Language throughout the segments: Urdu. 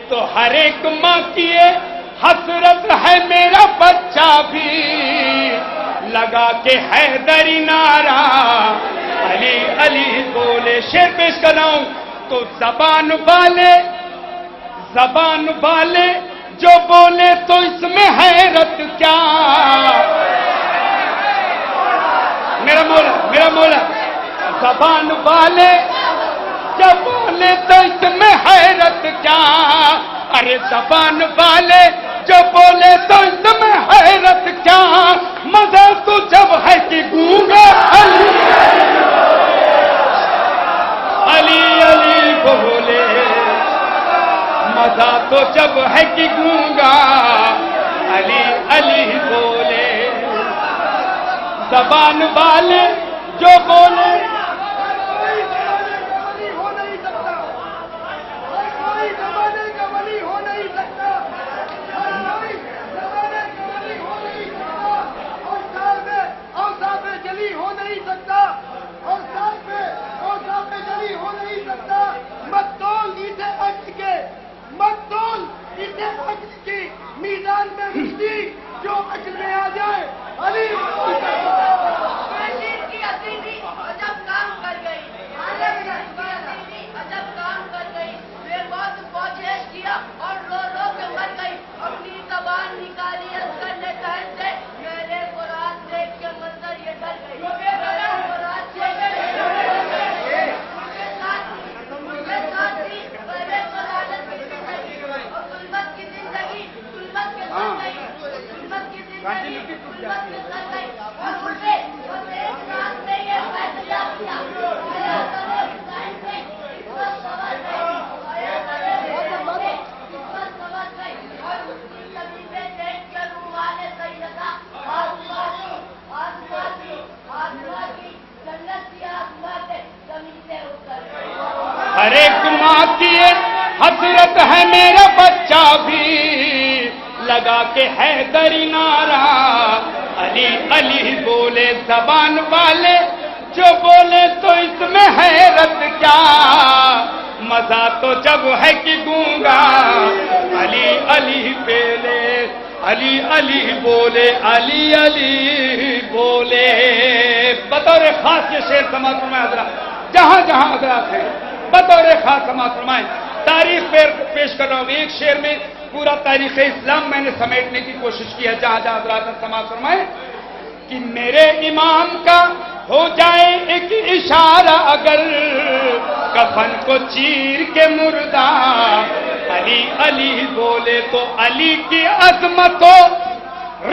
تو ہر ایک ماں کی یہ حسرت ہے میرا بچہ بھی لگا کے حیدری نعرہ علی علی بولے. شعر پیش کر رہا ہوں تو زبان والے جو بولے تو اس میں حیرت کیا. میرا مولا زبان والے جو بولے تو اس میں حیرت کیا. ارے زبان والے جو بولے تو اس میں حیرت کیا. مزہ تو جب ہے کہ گونگا علی علی بولے. مزہ تو جب ہے کہ گونگا علی علی بولے. زبان والے جو بولے میدان میں مشتی جو عقل میں آ جائے علی کی عزیزی عجب کام کر گئی. عجب کام کر گئی. پھر بہت پوچھے کیا اور رو رو کے مر گئی. اپنی زبان نکالی اصغر نے تہن سے. میرے قرآن دیکھ کے منظر یہ ڈر گئی. ہر ایک ماں کی حسرت ہے میرا بچہ بھی لگا کے حیدری نعرہ علی علی بولے. زبان والے جو بولے تو اس میں حیرت کیا. مزہ تو جب ہے کہ گونگا علی علی بولے. علی علی بولے علی علی بولے. بطور خاص یہ شعر سماعت فرمائیں حضرات جہاں جہاں حضرات ہیں بطور خاص سماعت فرمائیں. تاریخ پیش کر رہا ہوں. ایک شعر میں پورا تاریخ اسلام میں نے سمیٹنے کی کوشش کی ہے. جہاں جہاں حضرات نے سماعت فرمائیں کہ میرے امام کا ہو جائے ایک اشارہ اگر کفن کو چیر کے مردہ علی علی بولے تو علی کی عظمت و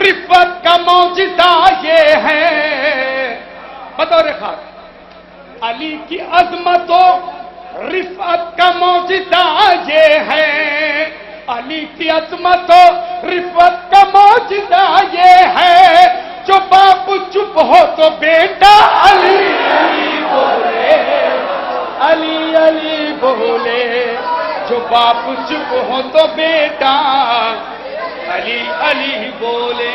رفعت کا معجزہ یہ ہے. بطور خاص علی کی عظمت و رفعت کا معجزہ یہ ہے. علی کی عظمت و رفعت کا معجزہ یہ ہے. جو باپ چپ ہو تو بیٹا علی علی بولے. علی علی بولے. جو باپ چپ ہو تو بیٹا علی علی بولے.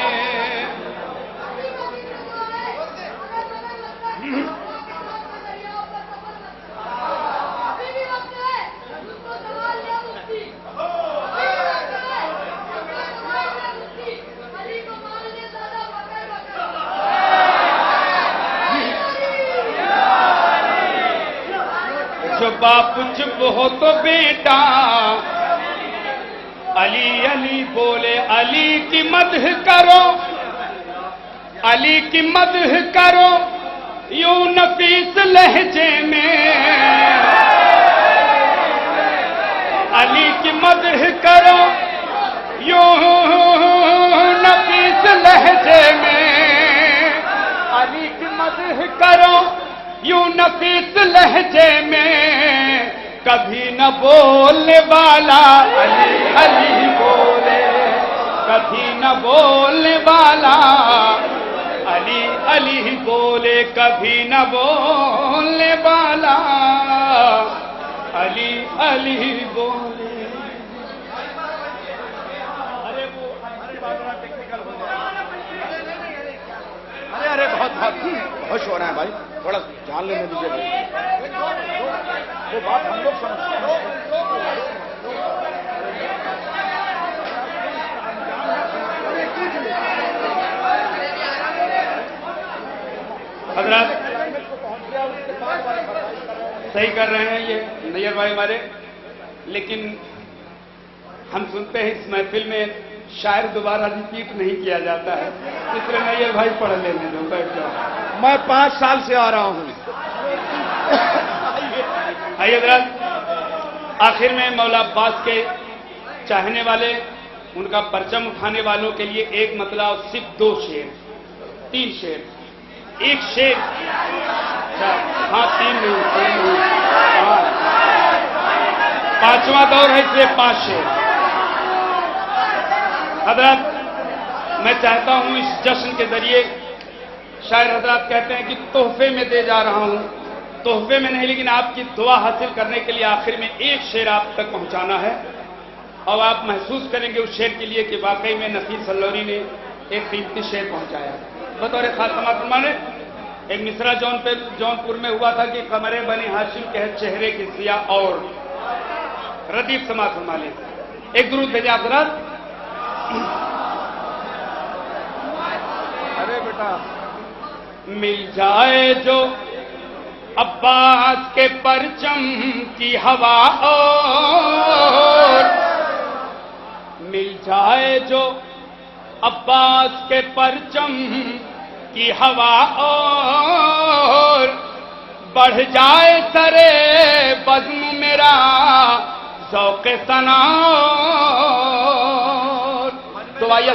جو باپ چپ ہو تو بیٹا علی علی بولے. علی کی مدح کرو علی کی مدح کرو یوں نفیس لہجے میں. علی کی مدح کرو یوں نفیس لہجے میں. علی کی مدح کرو یوں نفیس لہجے میں. کبھی نہ بولنے والا علی علی بولے. کبھی نہ بولنے والا علی علی بولے. کبھی نہ بولنے والا علی علی بولے. ارے وہ ٹیکنیکل ہو جائے. ارے بہت خوش ہو رہے ہیں بھائی. تھوڑا جان لینے دیجیے. وہ بات ہم لوگ سمجھتے ہیں. صحیح کر رہے ہیں یہ نیر بھائی ہمارے، لیکن ہم سنتے ہیں اس محفل میں شاعر دوبارہ ریپیٹ نہیں کیا جاتا ہے، اس لیے نیر بھائی پڑھ لینے دو، بیٹھ جاؤ۔ میں 5 سال سے آ رہا ہوں۔ آئیے حضرات، آخر میں مولا عباس کے چاہنے والے، ان کا پرچم اٹھانے والوں کے لیے ایک مطلب اور صرف 2 شعر، 3 شعر، ایک شعر، ہاں 3 نہیں، 5واں دور ہے اس لیے 5 شعر۔ حضرات میں چاہتا ہوں اس جشن کے ذریعے، شاعر حضرات کہتے ہیں کہ تحفے میں دے جا رہا ہوں، تحفے میں نہیں لیکن آپ کی دعا حاصل کرنے کے لیے آخر میں ایک شعر آپ تک پہنچانا ہے، اور آپ محسوس کریں گے اس شعر کے لیے کہ واقعی میں نفیس اللوری نے ایک قیمتی شعر پہنچایا۔ بطور خاص سماعت فرمانے، ایک مصرع جونپور میں ہوا تھا کہ قمر بنی ہاشم کے چہرے کی سیاہ اور ردیف سماعت فرما لیں، ایک درود بھیجے آپ حضرات۔ ارے بیٹا، مل جائے جو عباس کے پرچم کی ہوا اور مل جائے جو عباس کے پرچم کی ہوا اور بڑھ جائے سرے بزم میرا ذوق ثنا۔ تو آئیے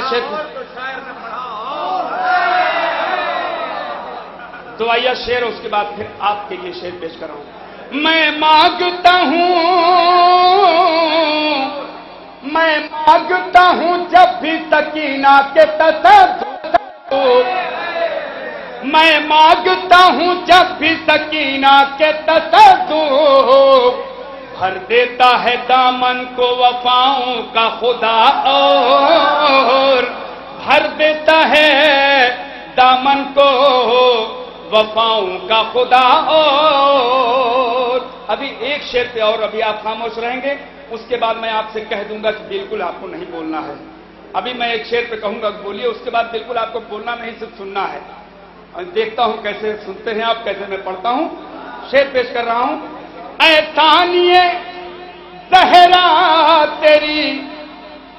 شعر اس کے بعد پھر آپ کے لیے شعر پیش کر رہا ہوں۔ میں مانگتا ہوں جب بھی سکینہ کے تصدق، میں مانگتا ہوں جب بھی سکینہ کے تصدق، بھر دیتا ہے دامن کو وفاؤں کا خدا اور بھر دیتا ہے دامن کو وفاؤں کا خدا اور۔ ابھی ایک شعر پہ اور ابھی آپ خاموش رہیں گے، اس کے بعد میں آپ سے کہہ دوں گا کہ بالکل آپ کو نہیں بولنا ہے۔ ابھی میں ایک شعر پہ کہوں گا بولیے، اس کے بعد بالکل آپ کو بولنا نہیں، صرف سننا ہے۔ دیکھتا ہوں کیسے سنتے ہیں آپ، کیسے میں پڑھتا ہوں۔ شعر پیش کر رہا ہوں۔ اے ثانیہ زہرا تیری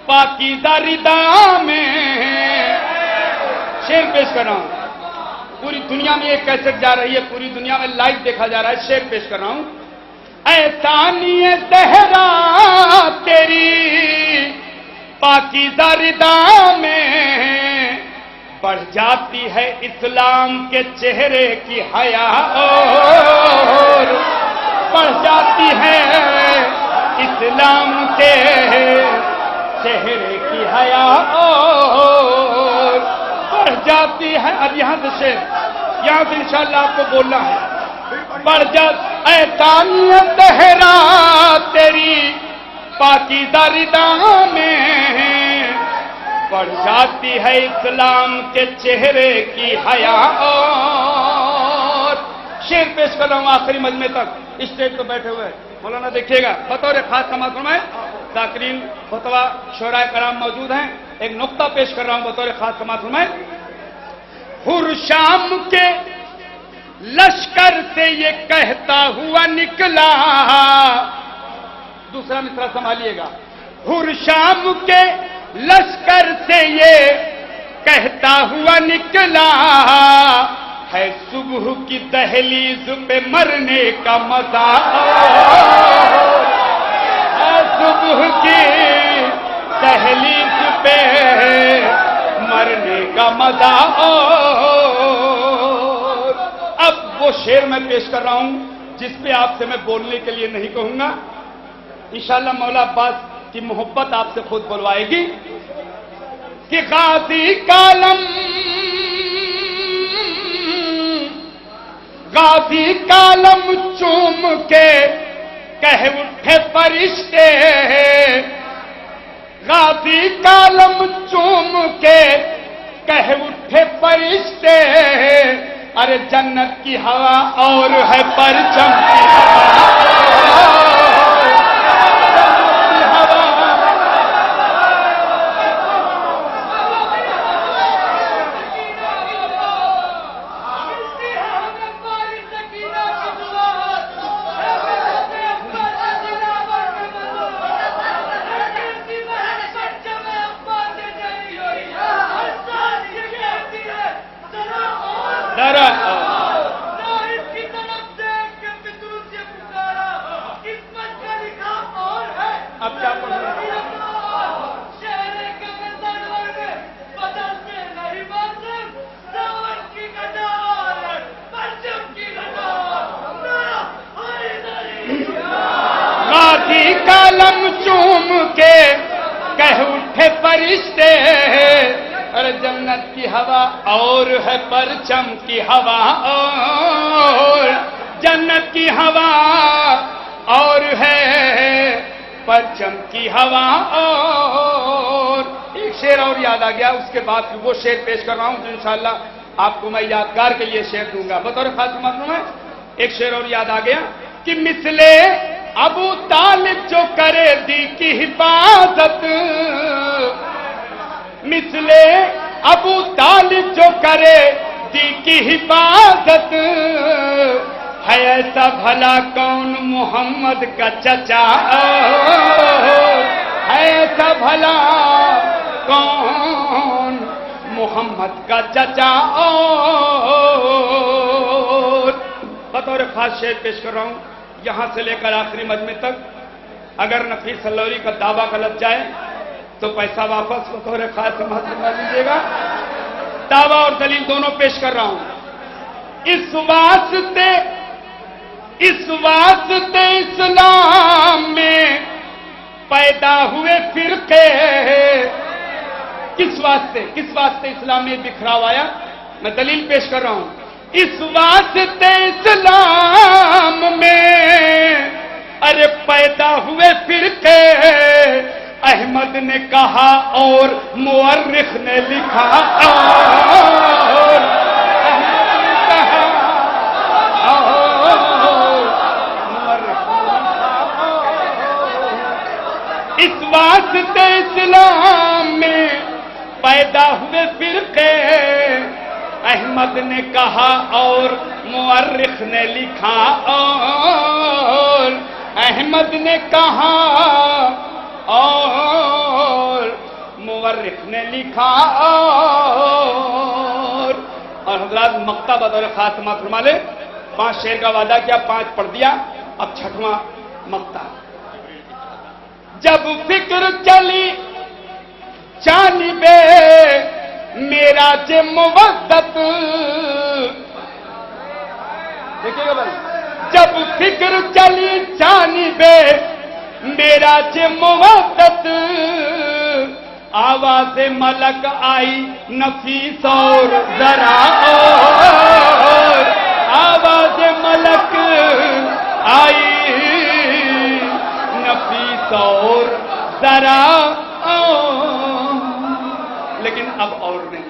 پاکیزہ ردا میں، شعر پیش کر رہا ہوں۔ پوری دنیا میں یہ کیسٹ جا رہی ہے، پوری دنیا میں لائیو دیکھا جا رہا ہے، شعر پیش کر رہا ہوں۔ اے ثانیہ زہرا تیری پاکیزہ ردا میں، بڑھ جاتی ہے اسلام کے چہرے کی حیا اور بڑھ جاتی ہے اسلام کے چہرے کی حیا اور بڑھ جاتی ہے۔ اب یہاں سے انشاءاللہ آپ کو بولنا ہے۔ بڑھ جاتی اے ثانیہ زہرا تیری پاکیزہ ردا میں، بڑھ جاتی ہے اسلام کے چہرے کی حیا اور۔ شعر پیش کر رہا ہوں آخری مجمع تک، اسٹیج پہ بیٹھے ہوئے مولانا دیکھیے گا، بطور خاص سماعت فرمائیں، ذاکرین فتویٰ شعراء کرام موجود ہیں، ایک نقطہ پیش کر رہا ہوں بطور خاص سماعت فرمائیں۔ ہر شام کے لشکر سے یہ کہتا ہوا نکلا، دوسرا مصرع سنبھالیے گا۔ ہر شام کے لشکر سے یہ کہتا ہوا نکلا، ہے صبح کی دہلیز پہ مرنے کا مزہ، ہے صبح کی دہلیز پہ مرنے کا مزہ اور۔ اب وہ شعر میں پیش کر رہا ہوں جس پہ آپ سے میں بولنے کے لیے نہیں کہوں گا، انشاءاللہ مولا عباس کی محبت آپ سے خود بلوائے گی کہ غازی کالم چوم کے کہہ اٹھے فرشتے، غازی کالم چوم کے کہہ اٹھے فرشتے، ارے جنت کی ہوا اور ہے پرچم کی فرشتے ارے جنت کی ہوا اور ہے پرچم کی ہوا اور جنت کی ہوا اور ہے پرچم کی ہوا اور ایک شعر اور یاد آ گیا، اس کے بعد وہ شعر پیش کر رہا ہوں تو انشاءاللہ آپ کو میں یادگار کے لیے شعر دوں گا بطور خاص معلوم ہے۔ ایک شعر اور یاد آ گیا کہ مثلے ابو طالب جو کرے دی کی حفاظت، مثلے ابو طالب جو کرے دی کی حفاظت، ہے ایسا بھلا کون محمد کا چچا، ہے ایسا بھلا کون محمد کا چچا۔ اور بطور خاص شعر پیش کر رہا ہوں یہاں سے لے کر آخری مجمع تک، اگر نفیس اللوری کا دعویٰ غلط جائے تو پیسہ واپس بطور خاص محترم لیجیے گا۔ دعویٰ اور دلیل دونوں پیش کر رہا ہوں۔ اس واسطے اسلام میں پیدا ہوئے فرقے، کس واسطے اسلام میں بکھراؤ آیا، میں دلیل پیش کر رہا ہوں۔ اس واسطے اسلام میں ارے پیدا ہوئے فرقے، احمد نے کہا اور مورخ نے لکھا اور احمد نے کہا اور مورخ نے لکھا اور اس واسطے اسلام میں پیدا ہوئے فرقے، احمد نے کہا اور مورخ نے لکھا اور احمد نے کہا اور مورخ نے لکھا اور حضرات مقطع بطور خاتمہ فرما لے، 5 شعر کا وعدہ کیا، 5 پڑھ دیا، اب 6واں مقطع۔ جب فکر چلی جانبے میرا جے مودت، دیکھیے گا بھائی، جب فکر چلی جانبے میرا جے مودت، آواز ملک آئی نفیس اور ذرا اور آواز ملک آئی نفیس اور ذرا، لیکن اب اور نہیں۔